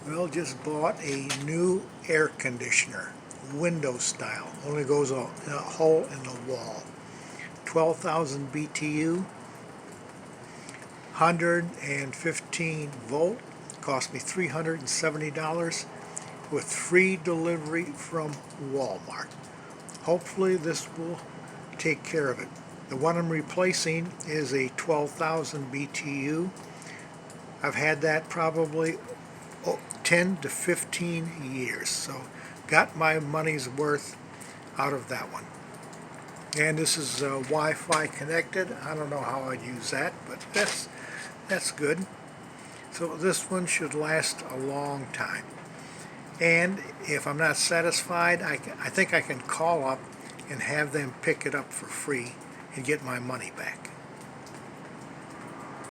Well, just bought a new air conditioner, window style. Only goes in a hole in the wall. 12,000 BTU, 115 volt. Cost me $370 with free delivery from Walmart. Hopefully this will take care of it. The one I'm replacing is a 12,000 BTU. I've had that probably 10 to 15 years, so got my money's worth out of that one. And this is Wi-Fi connected. I don't know how I'd use that, but that's good. So this one should last a long time. And if I'm not satisfied, I think I can call up and have them pick it up for free and get my money back.